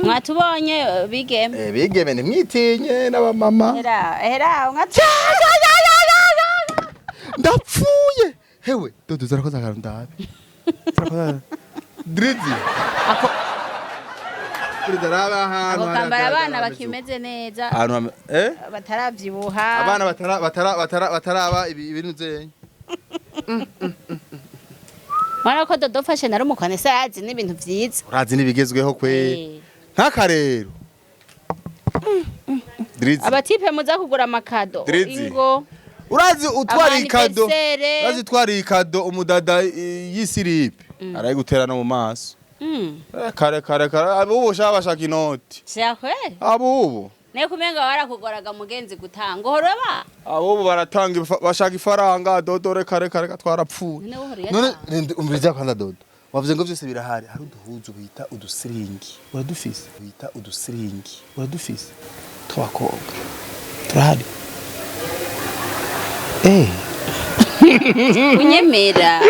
Mwatubonye bigeme. Bigeme ni mwitinye n'aba mama. Hera ndapfuye. Hewe dodo zarakoze akantu ndabe. Drizzy. Ako kambara abana bakimeze neza. Ahantu bataravyibuha. Abana bataraba ibintu zenye. Mwana ko Dodo fashion ari umukwane sazi n'ibintu vyiza. Urazi nibigezweho kwe. Nkaka rero. Drizzy. Abatipe muza kugura amakado. Ingo. Urazi utwari ikado. Urazi twari ikado umudada y'isiripe. Arayigutera no mu maso. Kare abubu bashaka inoti. Cyakwe? Abubu. Ne kumenga warakugoraga mugenzi gutanga horaba. Abubu baratanga bashaka ifaranga Dodo kare twarapfuye. None umviriza kwanda Dodo. Wavuze ngo byose birahari. Hari uduhuzu bita udusiringi. Uradufise. Bita udusiringi. Uradufise. Twakobwa. Turahari. Unyemera.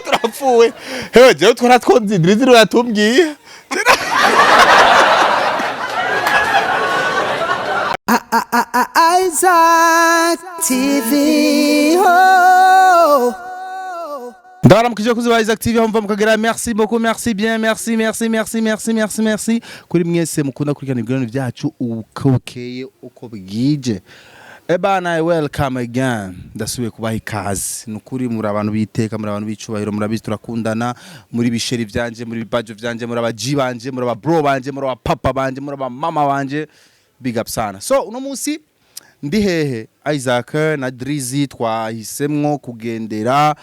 Turapfuwe. Hewe je twaratwonze Drizzy yatumbwiye. Isaac TV ho. Ndabara mukije kuziba Isaac TV ho mva mukagera merci beaucoup merci bien merci kuri mwese mukunda kurikana ibigano byacu ukokeye uko bwije. Ebana welcome again. Ndasubiye kubaha ikaze. Nukuri muri abantu biteka muri abantu bicubahiro murabizi turakundana muri bisheri vyanje muri bibajo vyanje muri abaji banje muri ababro banje muri abapapa banje muri abamama banje big up sana. So uno munsi ndi hehe Isaac na Drizzy twahisemwo kugendera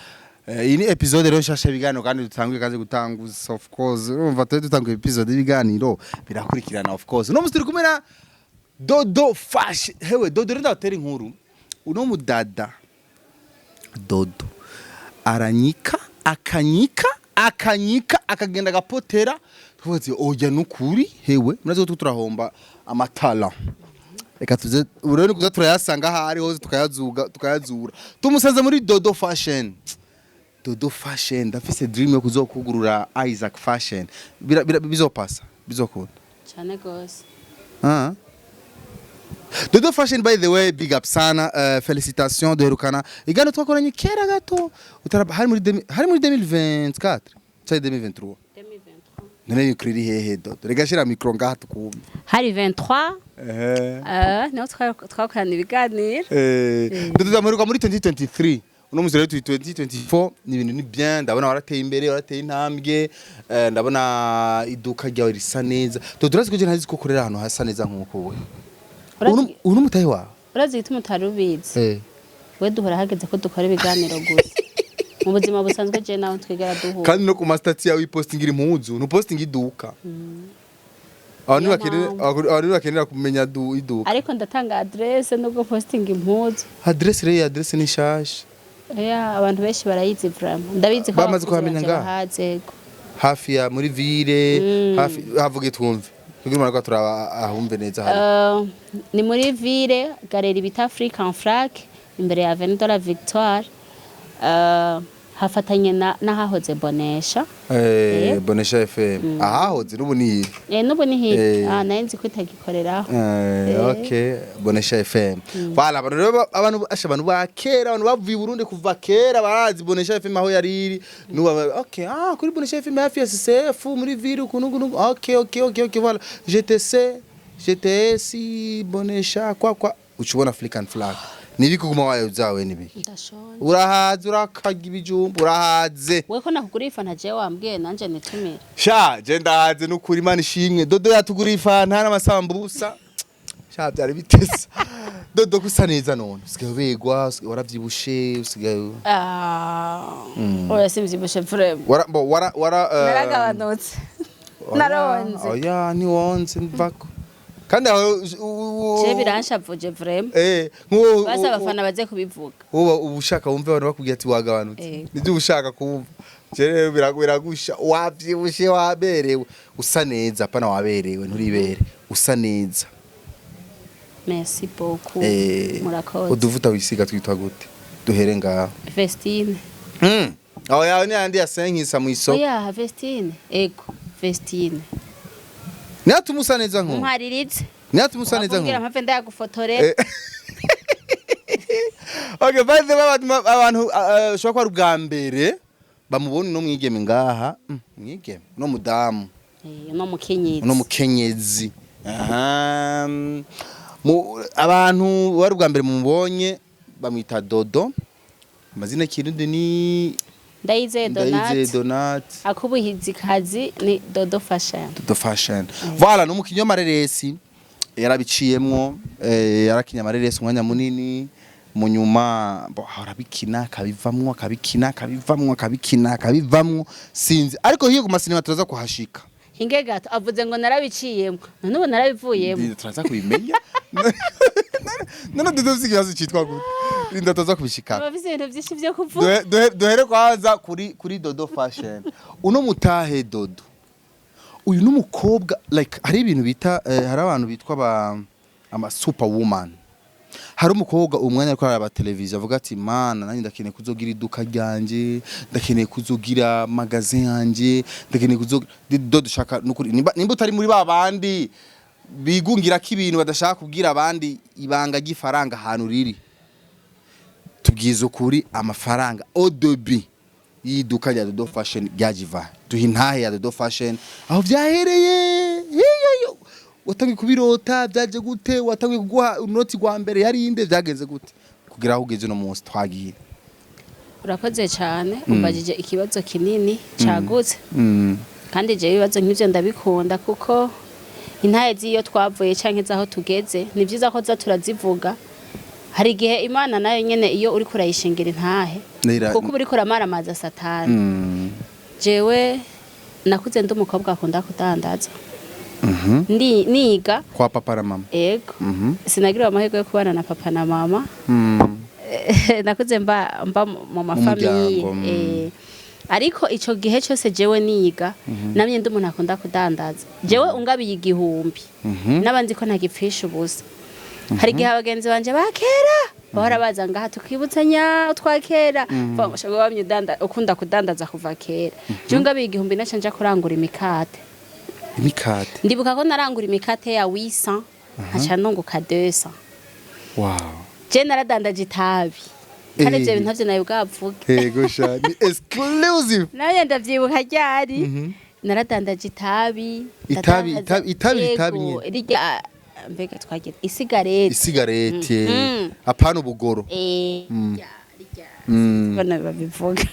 iyi ni episode rero shasha ibiganiro kandi dutanguye kaze gutanguza of course urumva dutanguye episode ibiganiro birakurikirana of course. Uno munsi turi kumena Dodo fashion. Hewe Dodo renda atera inkuru. Uno mudada Dodo aranyika akagenda gapotera tuvuze oya nukuri hewe murazo turahomba amatala. Reka tuze urone kuza turayasanga hari hose tukayazura. Tumusaze muri Dodo fashion. Dodo fashion ndafise dream yo kuzokugurura Isaac fashion. Bizopasa bizokunda. Cyane gose. Dodo fashion by the way big up sana félicitations de Rukana igano twakoranye kera gato hari muri 2024 cyangwa 2023 none yukriri hehe Dodo rega shira micro ngaha tukumva hari 23 no twakorana ibiganiro Dodo zamuruka muri 2023 uno muzere 2024 ni ibintu ni bien ndabona warateye imbere warateye intambwe ndabona iduka ryawe risa neza Dodo urazi ko je ntazi ko korera ahantu hasa neza nkuko we Unu mutayi wawe urazi gituma utarubizi we duhora hageze ko dukora ibiganiro gusa mu buzima busanzwe je nawe twigera duhura kandi no ku mastati yawe postingira impuzu no posting iduka abantu bakenera kumenya iduka ariko ndatanga adresse nubwo posting impuzu adresse ni shash abantu benshi barayizi vraiment ndabizi ko bamaze kuhamenya ngaha hafi ya muri ville hafi havuge twumve kugira ngo turaba ahumve neza hari ni muri ville galeri bita African Flag imbere ya Avenue de la Victoire hafatanye na hahoze Bonesha Bonesha FM ahahoze nubu ni nubu ni nanzi kwitagikoreraho okay Bonesha FM bala abantu bakera abantu bavuye Burundi kuva kera barazi Bonesha FM aho yariri nubu okay kuri Bonesha FM hafi ya CCF muri ville ukuntu okay voilà GTS Bonesha kwa uchibona African Flag Nibi kuguma wayo zawe nibi. Urahaze urakaga ibijumbu urahaze. We ko nakugura ifanta je wambwiye nanje nitumira. Sha je ndahaze nukuri Imana ishimwe. Dodo yatugura ifanta n'amasambusa. Sha byari bitesa. Dodo kusa neza none. Usigaye begwa waravyibushe usigaye. Oya simvyibushe vrema. Naragabanutse. Naronze. Oya ni wonze mvako. Kandi je biranshavuje vraiment basa abafana baze kubivuga ubushaka wumve abantu bakubwiye ati wagabanutse nivyo ubushaka kumva je biragusha wavyibushe waberewe usa neza pana waberewe nturibere usa neza merci beaucoup murakoze uduvuta wisiga twitwa gute duhere ngaho Vestine aho yawe ni andi yasenkisa mu isoko oya Vestine ego Vestine Natumusa neza nko. Ntwariritse. Natumusa neza nko. Kugira mpave ndagufotorera. Okay, by the way abantu shobora kwa rubwa mbere bamubona no mwigeme ngaha. Mwigeme no mudamu. No mukenyezi. No mukenyezi. Abantu bari rubwa mbere mubonye bamwita Dodo. Amazina kirundi ni Ndayize Donat. Akubuhizi kazi ni Dodo Fashion. Dodo Fashion. Voilà no mukinyo mareresi yarabiciyemwo yarakinya amareresi umwanya munini munyuma harabikina kabivamwo sinzi ariko hiye ku masinema turaza kuhashika hinge gato avuze ngo narabiciyemwo none ubu narabivuyemwo turaza kubimenya none dudovye ikibazo citwa gute Linda turaza kubishika abafise ibintu byinshi byo kuvuga duhere kwaza kuri Dodo Fashion uno mutahe Dodo uyu numukobwa like hari ibintu bita hari abantu bitwa ama superwoman hari umukobwa umwanya ariko araba televiziyo avuga ati mana nanjye ndakeneye kuzogira iduka ryanje ndakeneye kuzogira magazine yanje ndakeneye kuzogira Dodo shaka nukuri nimba utari muri babandi bigungira ko ibintu badashaka kubwira abandi ibanga gifaranga hanu riri tubwizo kuri amafaranga odobi yiduka rya Dodo Fashion ryajiva duhintahe ya Dodo Fashion aho byahereye yo watangiye kubirota byaje gute watangiye kuguha unoti gwa mbere yari inde byagenze gute kugira aho ugeze no munsi twagiye urakoze cyane umbajije ikibazo kinini cagutse kandi je ibibazo nk'ivyo ndabikunda kuko intahe ziyo twavuye canke zaho tugeze ni byiza ko za turazivuga hari igihe Imana nayo nyene iyo uri kurayishingira intahe kuko uri kuramara amazi satani jewe nakuze ndi umukobwa akunda kudandaza niga kwa papa na mama ego sinagira amahirwe yo kubana na papa na mama nakuze mba mu mafamiye ariko ico gihe cyose jewe niga namye ndi umuntu akunda kudandaza jewe ungabiye igihumbi nabanzi ko ntagipfisha ubusa hari igihe abagenzi banje bakera bahora baza ngaha tukibutsanya twakera bamashaka bamye ukunda kudandaza kuva kera je ungabiye igihumbi naca nja kurangura imikate ndibuka ko narangura imikate ya 800 acha nunguka 200 wow je naradandaje itabi kandi je bintu navyo nayo bwavuga yego sha ni exclusive nayo ndavyibuka ryari naradandaje itabi nyine mbega twagira isigarete apana ubugoro bana babivuga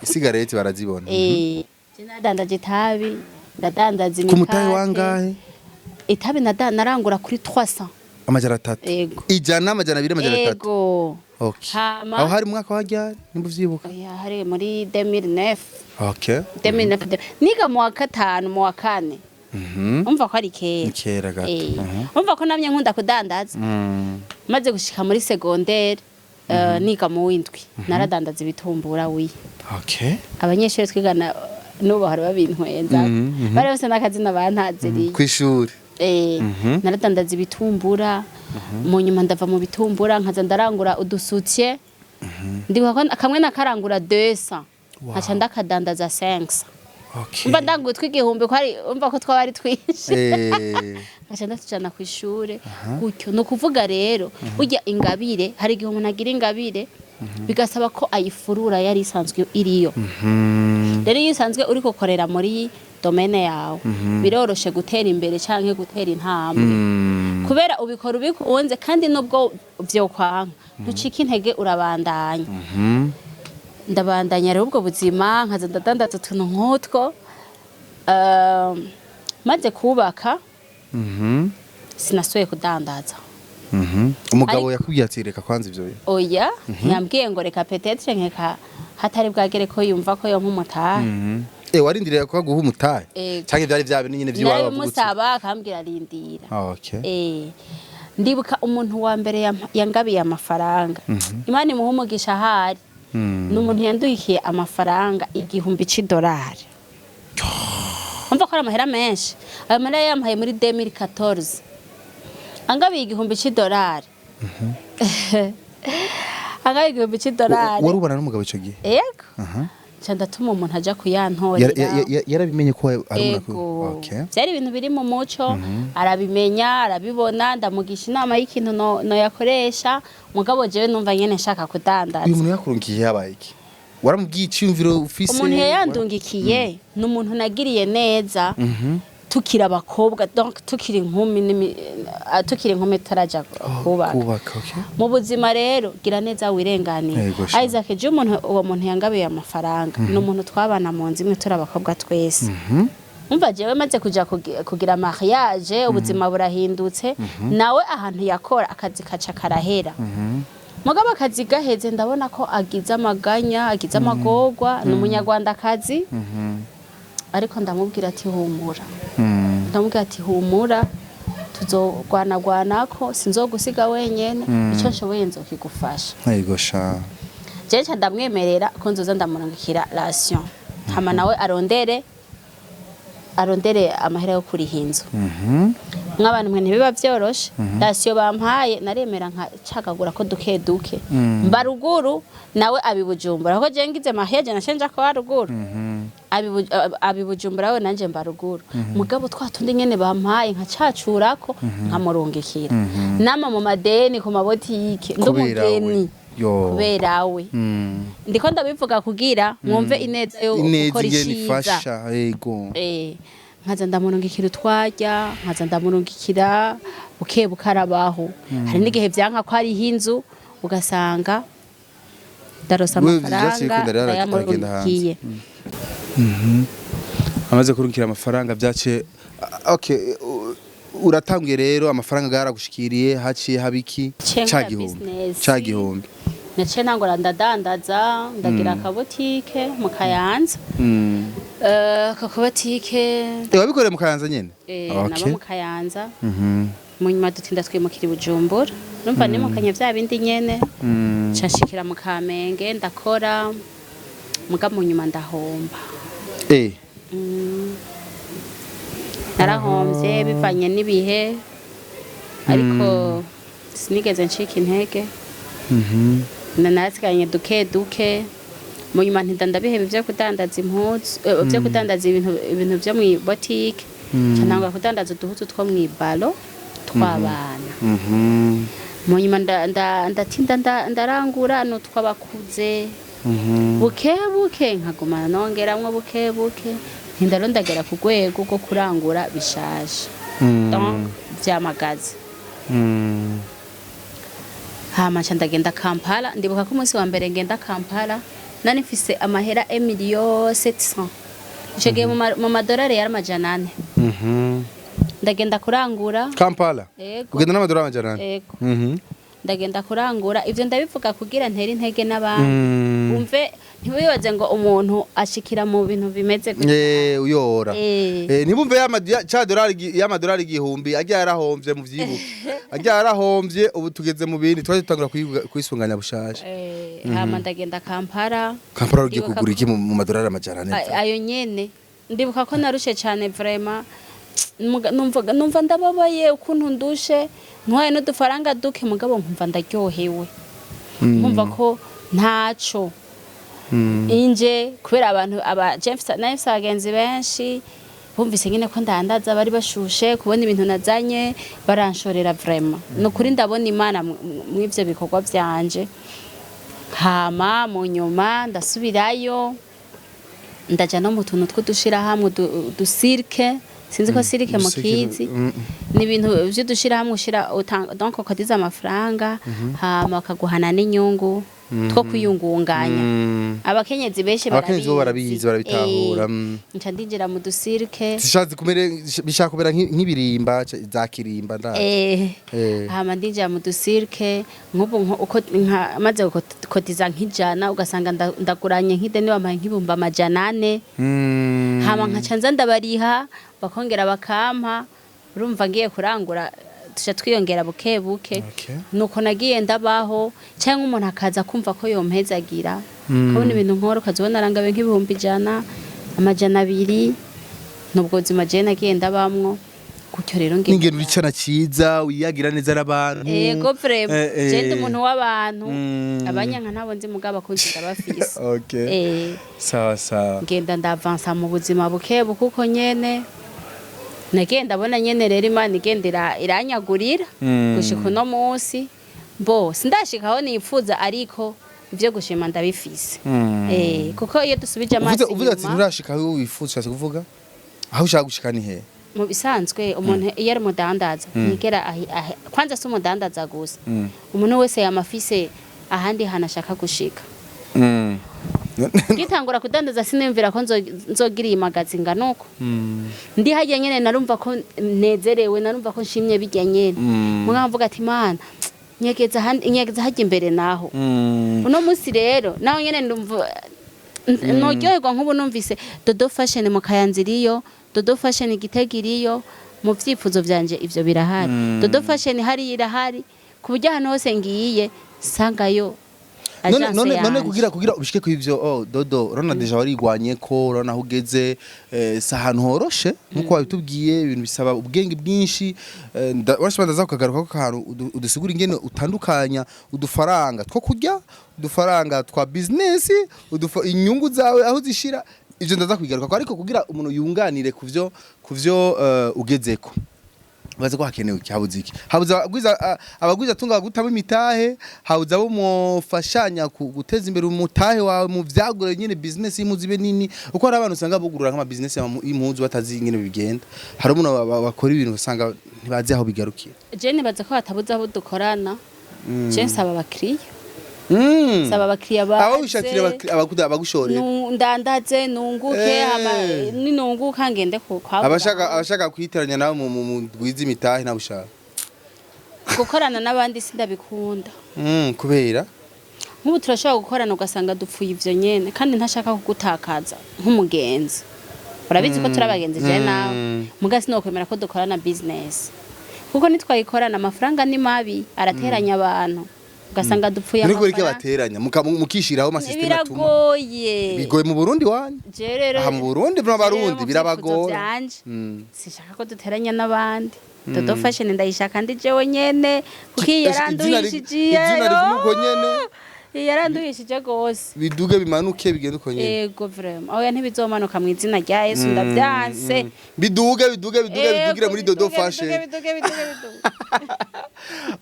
isigarete barazibona je naradandaje itabi ndadandaza imikate kumutahe wangahe itabi narangura kuri 300 amajana 3 ijana amajana 2 amajana 3 yego okay aho hari mwaka wajya nimba vyibuka hari muri 2009 okay 2009 niga mu wa 5 mu wa 4 umva ko ari kera gato umva ko namye nkunda kudandaza maze gushika muri secondaire niga mu windwi naradandaza ibitumbura okay abanyeshuri twigana nubo hari babintwenza bari bose nakazina bantaziriye kwishuri naradandaza ibitumbura mu nyuma ndava mu bitumbura nkaza ndarangura udusutye ndibuka ko kamwe nakarangura 200 nkaca ndakadandaza 500 okay umva ndangutwe igihumbi ko ari umva ko twabari twishe nkaca ndatujana ku ishure gutyo no kuvuga rero burya ingabire hari igihe umuntu agira ingabire bigasaba ko ayifurura yari isanzwe iriyo rero iyo isanzwe uri gukorera muri domaine yawe biroroshe gutera imbere canke gutera intambwe kubera ubikora ubikunze kandi nubwo vyo kwanga ntucika intege urabandanya ndabandanya rero ubwo buzima nkaza ndadandaza utuntu nk'utwo maze kubaka sinasuye kudandaza umugabo yakubwiye ati reka kwanza ivyo oya yambwiye ngo reka peut-être nkeka hatari bwagere ko yumva ko yo nk'umutahe warindiriye ko guha umutahe cyangwa byari byabe nyine by'iwabo bavuga musaba akambwira arindira okay ndibuka umuntu wa mbere yangabiye amafaranga Imana imuha umugisha hari n'umuntu yanduhiye amafaranga $1000 umva ko ari amahera menshi ayo mahera yampaye muri 2014 angabiye $1000 angabiye $1000 wari ubana n'umugabo ico gihe yego nca ndatuma umuntu aja kuyantorera yarabimenye ko ari umuntu byari ibintu biri mu muco arabimenya arabibona ndamugisha inama y'ikintu no yakoresha mugabo jewe numva nyene nshaka kudandaza uyu muntu yakurungiye yabaye iki waramubwiye iciyumviro ufise umuntu yandungikiye n'umuntu nagiriye neza tukira abakobwa donc tukiri inkumi taraja kubaka mu buzima rero gira neza wirenganiye Isaac je uwo muntu yangabiye amafaranga n'umuntu twabana mu nzimwe turi abakobwa twese umva jewe maze kuja kugira mariage ubuzima burahindutse nawe ahantu yakora akazi kaca karahera mugabo akazi gaheze ndabona ko agize amaganya agize amagorwa n'umunyarwanda kazi ariko ndamubwira ati humura tuzogwanagwanako sinzogusiga wenyene ico nshoboye nzokigufasha yego sha jeje ndamwemerera ko nzoza ndamurungikira ration hama nawe arondere amahera yo kuri hinzo nk'abantu mwe ntibiba vyoroshe ration bampaye naremera nka cagagura ko duke mbaruguru nawe abibujumbura ko je ngize maheje nashenja ko haruguru abibujumbura we nanje mbaruguru mugabo twatundi nyene bampaye nka cacurako nkamurungikira nama mu madeni ku mabotike ndumugeni kuberawe ndiko ndabivuga kugira mwumve ineza yo gukora ishiza nkaza ndamurungikira utwarya nkaza ndamurungikira bukarabaho hari n'igihe vyanka ko ari hinzu ugasanga darosa amafaranga yamurungikiye amaze kurungikira amafaranga byace okay uratanguye rero amafaranga yaragushikiriye haciye habiki cagihombi nace nangora ndadandaza ndagira akabotike mu Kayanza kakabotike wabikoreye mu Kayanza nyene naba mu Kayanza mu nyuma dutinda twimukira Bujumbura numva nimukanye vya bindi nyene cashikira mu Kamenge ndakora muga mu nyuma ndahomba narahomvye bivanye n'ibihe ariko sinigeze ncika intege nanasiganye duke mu nyuma ndabiheba ivyo kudandaza impuzu vyo kudandaza ibintu vyo mu boutique cananga kudandaza uduhuzu two mw'ibalo tw'abana mu nyuma ndatinda ndarangura no twabakuze buke nkagumana nongeramwo buke ndagera ku rwego rwo kurangura bishaje donc vyamagaze hama ndagenda Kampala ndibuka ko umunsi wa mbere ngenda Kampala nani mfise amahera 1,700,000 ico gihe mu madolari yari amajana 4 ndagenda kurangura Kampala ugenda n'amadolari amajana 4 ndagenda kurangura ivyo ndabivuga kugira ntera intege n'abantu umve ntiwibaze ngo umuntu ashikira mu bintu bimeze uyora nibumve y'amadolari igihumbi agiye yarahomvye mu vyibuka agiye yarahomvye ubu tugeze mu bindi twaje tutangura kwisunganya bushasha hama ndagenda Kampala ugiye kugura iki mu madolari amajana 4 ayo nyene ndibuka ko narushe cyane vraiment numva ndababaye ukuntu ndushe ntwaye n'udufaranga duke mugabo nkumva ndaryohewe nkumva ko ntaco inje kubera abantu James abagenzi benshi bumvise nyine ko ndandaza bari bashushe kubona ibintu nazanye baranshorera vraiment nukuri ndabona Imana mw'ivyo bikorwa vyanje hama mu nyuma ndasubirayo ndaja no mu tuntu tw'udushira hamwe dusirke sinzi ko sirike mu kizi ni ibintu vy'udushira hamwe ushira donc ukotiza amafaranga hama bakaguhana n'inyungu two kwiyungunganya abakenyezi benshi barabizi barabitahura nca ndinjira mu dusirke zishaze bishaka kubera nk'ibirimba za kirimba hama ndinjira mu dusirke nk'ubu uko maze kotiza nk'ijana ugasanga ndaguranye nk'ideni wampaye nk'ibumba amajana 4 hama nkaca nza ndabariha bakongera bakampa urumva ngiye kurangura tuja twiyongera buke nuko nagiye ndabaho cyangwa umuntu akaza kumva ko yompezagira kabona ibintu nkoro kazobona arangabe nk'ibihumbi 100 amajana 2 nubwo zima je nagiye ndabamwo gutyo rero ngende uricana ciza wiyagira neza n'abantu yego vraiment je umuntu w'abantu abanyanka nabo nzi mugaba kunzira bafise okay sawa sawa ngenda ndavansa mu buzima buke bukuko nyene nagenda abona nyene rero Imana igendera iranyagurira gushika uno munsi bo sindashikaho nipfuza ariko ivyo gushima ndabifise kuko iyo dusubije amazi uvuze ati nturashikaho wifuza kuvuga aho ushaka gushika ni he mu bisanzwe umuntu iyo ari mudandaza nigera kwanza si umudandaza gusa umuntu wese yamafise ahandi hanashaka gushika ngitangura kudandaza sinimvira ko nzogira iyi magazi nganuko ndi hajya nyene narumva ko nezerewe narumva ko nshimye bijya nyene mvuga ati Mana nyegeza hajya imbere naho uno munsi rero naho nyene ndumva noryoherwa nk'ubu numvise Dodo Fashion mu Kayanziriyo Dodo Fashion Gitegiriyo mu vyifuzo vyanje ivyo birahari Dodo Fashion hari irahari ku buryo hano hose ngiye sangayo none kugira ubishike kw'ivyo Dodo urona deja warigwanye ko urona aho ugeze si ahantu horoshe nkuko wabitubwiye ibintu bisaba ubwenge bwinshi urashobora ndaza kukagaruka ko ahantu udusigura ingene utandukanya udufaranga two kurya udufaranga twa business inyungu zawe aho zishira ivyo ndaza kubigaruka ariko kugira umuntu yunganire kuvyo ugezeko baze ko hakenewe cyabuze iki habuza abagwiza tunga gutamo imitahe habuza abo mufashanya guteza imbere umutahe wawe mu vyagure nyene business imuzibe nini uko hari abantu usanga bugurura nk'ama business y'impuzu batazi ingene bigenda hari umuntu bakora ibintu usanga ntibazi aho bigarukira je nibaza ko hatabuza abo dukorana je nsaba abakiriya saba abakiriya baze aho bishakira abagushorera ndandaze nunguke ninunguka ngende kwabo abashaka kwiteranya nawe mu gwiza imitahe nabushaka gukorana n'abandi sindabikunda kubera nk'ubu turashobora gukorana ugasanga dupfuye ivyo nyene kandi ntashaka kugutakaza nk'umugenzi urabizi ko turabagenzi je nawe mugasi no kwemera ko dukorana business kuko nitwayikorana amafaranga ni mabi arateranya abantu ugasanga dupfuye amafaranga niko bateranya mukishiraho ama system atuma bigoye mu Burundi wanje aha mu Burundi n'abarundi birabagora sishaka ko duteranya n'abandi Dodo Fashion ndayishaka ndi jewe nyene kuki yaranduhishije izina rivuga nyene yaranduhishije gose biduge bimanuke bigenda uko nyene yego vraiment oya ntibizomanuka mu izina rya Yesu ndavyanse biduge muri Dodo Fashion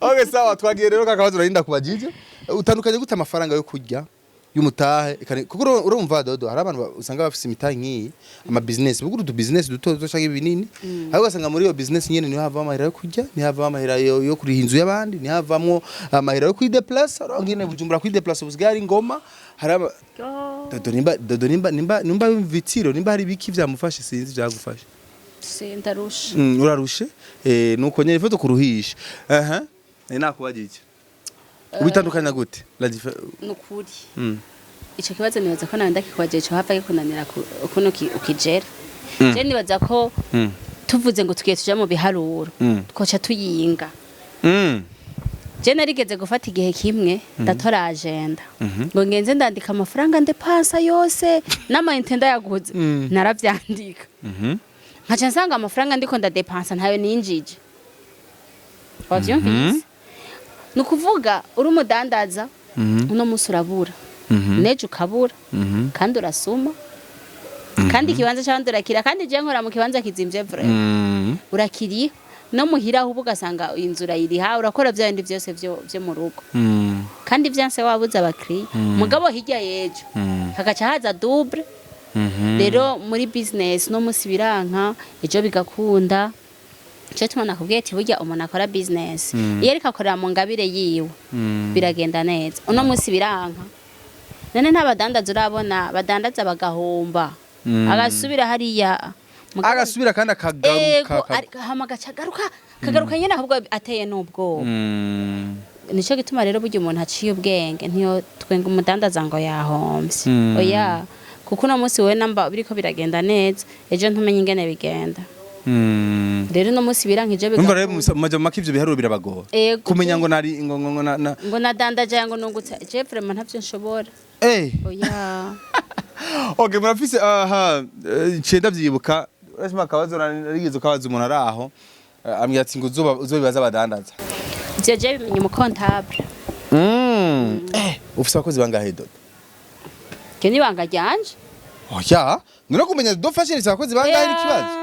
Okay sawa twagiye rero kakabazo urarinda kubajije utandukanye gute amafaranga yo kurya y'umutahe kuko urumva Dodo hari abantu usanga bafise imitahe nk'iyi ama business buguru du business duto dushaka ibinini ariko usanga muri iyo business nyene niho hava amahera yo kurya niho hava amahera yo kuri inzu y'abandi niho havamwo amahera yo kwideplace ngene bujumbura kwideplace ubuzigari ngoma hari Dodo nimba vitiro nimba hari biki vyamufashe sinzi vyagufasha sindarusha urarushe nuko nyene ifoto kuruhisha nakubagije ubitandukanya gute nukuri ico kibazo nibaza ko nawe ndakikwaje cyo hava gikunanira kuno ukijera je nibaza ko tuvuze ngo tugiye tuja mu biharuro twoca tuyinga je narigeze gufata igihe kimwe ndatora agenda ngo ngenze ndandika amafaranga ndepansa yose n'amayinite ndayaguze naravyandika nkaca nsanga amafaranga ndiko ndadepansa ntayo ninjije wavyumvise nukuvuga uri umudandaza uno musi urabura neje ukabura kandi urasuma kandi ikibanza cy'abandi urakira kandi je nkora mu kibanza kizimvye vraiment urakiriye no muhira aho ugasanga inzu urayiriha urakora bya bindi byose byo mu rugo kandi byanse wabuze abakiriya mugabo hirya yejo hagaca haza double rero muri business no musi biranka ejo bigakunda cyo tumana kubwiye ati burya umuntu akora business iyo ariko akorera mu ngabire yiwe biragenda neza uno musi biranka none ntabadandaza urabona badandaza bagahomba agasubira hariya agasubira kandi akagaruka kagaruka nyene ahubwo ateye n'ubwo nico gituma rero burya umuntu aciye ubwenge ntiyo twenga umudandaza ngo yahombye oya kuko uno musi wewe namba biriko biragenda neza ejo ntumenye ingene bigenda rero no musi birankije biga rero mu make ivyo biharuro birabagora kumenya ngo nari ngo nadandaje ngo nungutse je vraiment ntavyo nshobora oya okay murafise aha cenda vyibuka urashima kabazo narigeze kabazo umuntu araho ambwira ati ngo uzobibaza abadandaza jeje bimenye mu comptable ufise abakozi bangahe dodo ke ni banga ryanje oya none kumenya dodo fashion abakozi bangahe ari kibazo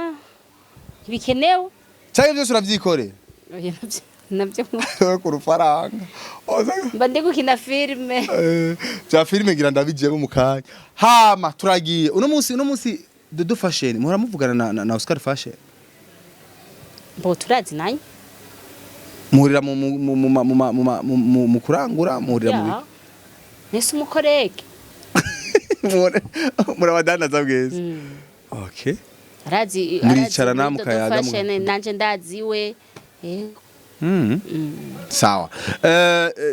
bikenewe cyangwa byose uravyikorera nabyo ku rufaranga mba ndi gukina filme ja filme ngira ndabijemo mu kanya hama turagiye uno munsi dodo fashion muhora muvugana na Oscar fashion bo turazi nanye muhurira mu kurangura muhurira mu nese umukoreke murabadandaza bweza okay arazi muricarana mukayaga nanje ndaziwe sawa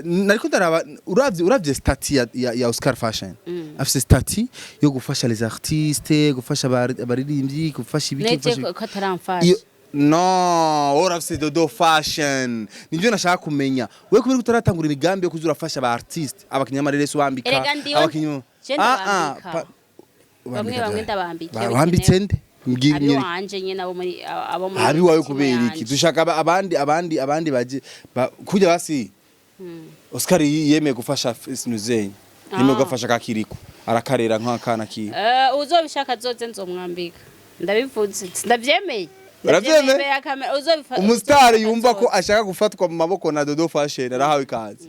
nariko ndaraba uravye stati ya Oscar fashion afise stati yo gufasha les artistes gufasha abaririmbyi gufasha ibiki gufasha ko taramfasha no uravye dodo fashion nivyo nashaka kumenya wewe kubera utaratangura imigambi yo kuzura fasha aba artistes abakinyamarere wambika abakinyo bamwe ndabambike wambitse nde mbwirye wanje nyene abo muri abi wawe kubera iki dushaka abandi baje kujya basi Oscar yemeye gufasha Sinuzenya yemeye gufasha kakiriko arakarera nk'akana ki uzobishaka zoze nzomwambika ndabivuze ndavyemeye umustar yumva ko ashaka gufatwa mu maboko na Dodo fashion arahawe ikaze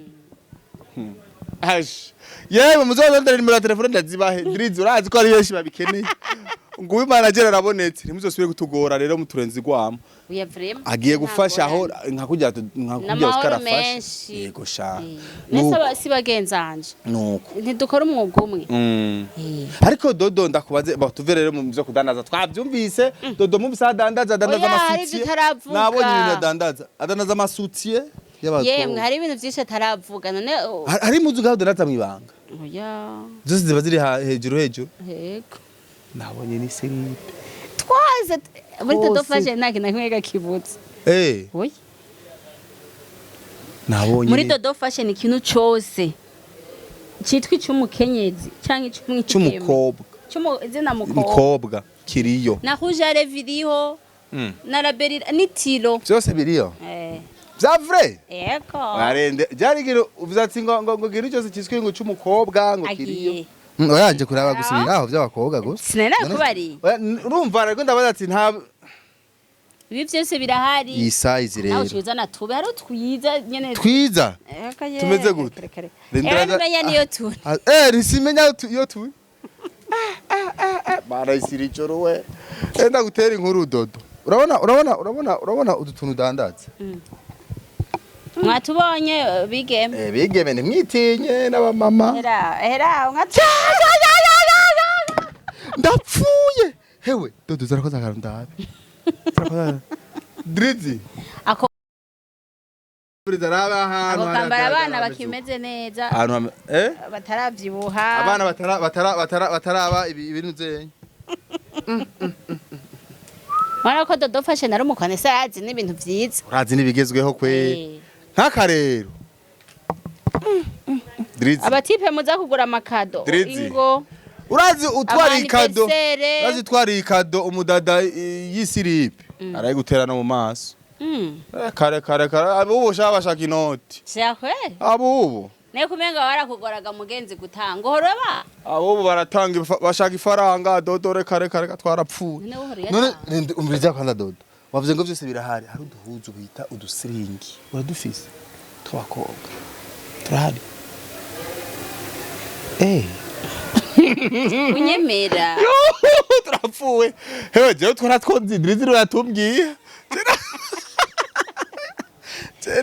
yewe muzozondera nimero ya telefone ndazibahe ndirizi urazi ko ari benshi babikeneye ngo uyu manager arabonetse ntimuzosubire kutugora rero muturenzi gwamo agiye gufasha aho nkakujya Oscar afasha yego sha nese sibagenzanje nuko ntidukora umwuga umwe ariko Dodo ndakubaze tuve rero mu byo kudandaza twabyumvise Dodo mu bisadandaza amasutiye nabonye ibintu adandaza amasutiye yemwe hari ibintu byinshi ataravuga none hari muzu gadandaza mwibanga oya zose ziba ziri hejuru yego nabonye ni seripe twaze muri Dodo fashion naki nakwega kibutse oya nabonye muri Dodo fashion ikintu cyose cyitwa cy'umukenyezi cyangwa cy'umukobwa izina mukobwa kiriyo na hujare video na laberi nitiro byose biriyo vya vrai yego arende jarigiro uvuzatsi ngo gira cyose cyiswe ngo cy'umukobwa ngo kiriyo oyanje kuraba gusubira aho by'abakobwa gusa sinena kubari urumva rego ndabaza ati nta ibi byose birahari iyi size rero naho cyuzana tube hari twiza nyene twiza tumeze gute ndimenya niyo tu risimenya yo tu barayisira icoro we enda gutera inkuru Dodo urabona udutuntu dandatse mwatubonye bigeme bigeme nimwitinye n'abamama era ndapfuye hewe Dodo zarakoze akantu ndabe drizi ako Brizaraba hano kambara abana bakimeze neza hano bataravyibuha abana bataraba ibintu zenye Mwana ko Dodo fashion ari umukone sazi n'ibintu vyiza urazi nibigezweho kwe nkaka rero drizi abatipe muza kugura amakado ingo urazi utwari ikado umudada y'isiripe araye gutera no mu maso kare abubu shabashaka inoti cyakwe abubu ne kumenga warakugoraga mugenzi gutanga horoba abubu baratanga bashaka ifaranga Dodo kare twarapfuye none umviriza kwanda Dodo wavuze ngo byose birahari hari uduhuzu bita udusiringi uradufise twakobwa turahari unyemera turapfuwe hewe je twaratwonze Drizi yatumbwiye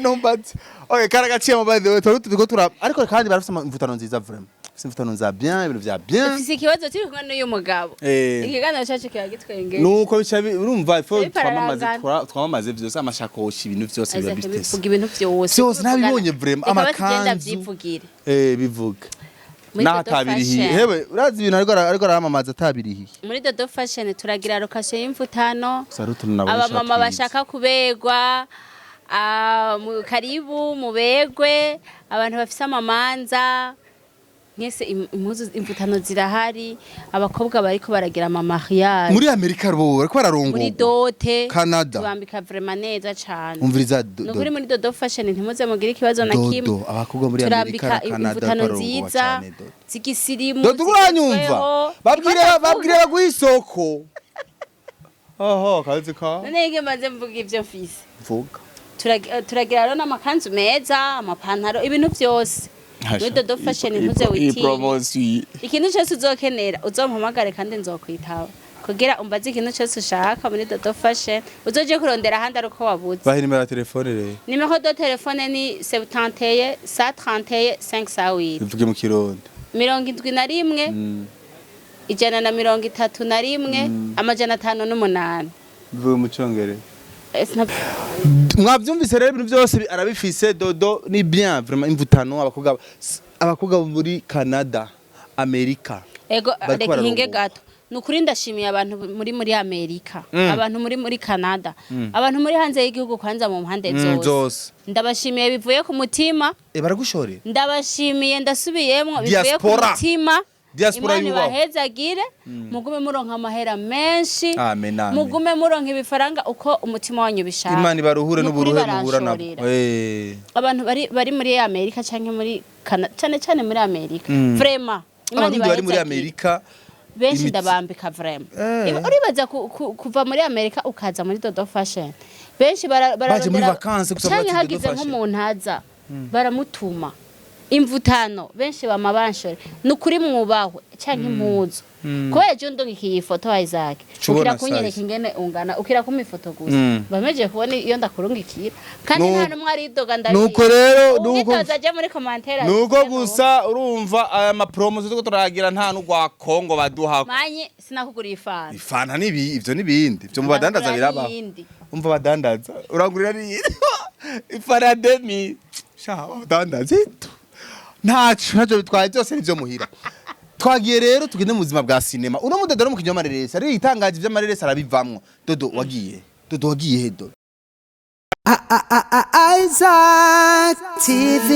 nombazi okay karagaciye mu by the way turiko tura ariko kandi barafise imvutano nziza vraiment imvutano nza bien ibintu vya bien ufise ikibazo kiri kumwe n'uyu mugabo ikiganiro cyacu kiragitwenge nuko bica urumva ifo twamamaze vyose amashakoshi ibintu vyose biba bitese bivuga ibintu vyose nabibonye vraiment amakanzu bivuga natabirihi hewe urazi ibintu ariko aramamaza atabirihi muri Dodo fashion turagira location y'imvutano abamama bashaka kubegwa karibu mubegwe abantu bafise amamanza mwese impuzu imvutano zirahari abakobwa bariko baragira ama mariage muri Amerika bo bariko bararongo muri dote Canada tubambika vraiment neza cyane umviriza nukuri muri dodo fashion ntimuze mugira ikibazo na kimwe dodo abakobwa muri Amerika na Canada imvutano nziza zigisirimu dodo uranyumva babwire bagwisoko oho kazi ka nege maze mvuga ivyo mfise vuga turagira rero n'amakanzu meza amapantaro ibintu byose muri dodo fashion ntuze witiye ikintu cyose uzokenera uzompamagare kandi nzokwitaba kugira umbaze ikintu cyose ushaka muri dodo fashion uzoje kurondera ahandi ari uko wabuze bahe nimero ya telefone rero nimero de telefone ni 71 131 508 bivuge mu kirundi 71 131 amajana 508 bivuge mu cyongereza mwavyumvise rero ibintu byose arabifise dodo ni bien vraiment imvutano abakobwa muri Canada Amerika ego reka hinge gato nukuri ndashimiye abantu muri Amerika abantu muri Canada abantu muri hanze y'igihugu kwanza mu mpande zose ndabashimiye bivuye ku mutima baragushore ndabashimiye ndasubiyemo bivuye ku mutima diaspora bahezagire mugume muronka amahera menshi mugume muronka ibifaranga uko umutima wanyu bishaka Imana baruhure n'uburuhe muhura nabo abantu bari muri Amerika canke muri cyane muri Amerika vraiment Imana bari muri Amerika benshi ndabambika vraiment uribaza kuva muri Amerika ukaza muri dodo fashion benshi baje muri vacances kusaba dodo fashion hagize nk'umuntu aza baramutuma imvutano benshi bamabanshore nukuri mwubahwe canke impuzu kubera je ndongikiye ifoto Isaac ukira kunyereka ingene ungana ukira kuma ifoto gusa bameje kubona iyo ndakurungikira kandi nta numwe ari doga ndari nuko rero nuko zaje muri commentaire nuko gusa urumva aya ma promo zo turagira nta n'ugwa Kongo baduha manye sinakuguriye ifana nibi ivyo nibindi byo mu badandaza biraba umva badandaza urangurira ni ifana demi sha badandaza ntacyo bitwaye byose nivyo muhira twagiye rero tugende mu buzima bwa cinema uno mudodo mu kijyo mareresa ari itangaje ivy'amareresa arabivamwo dodo wagiye hedo Isaac TV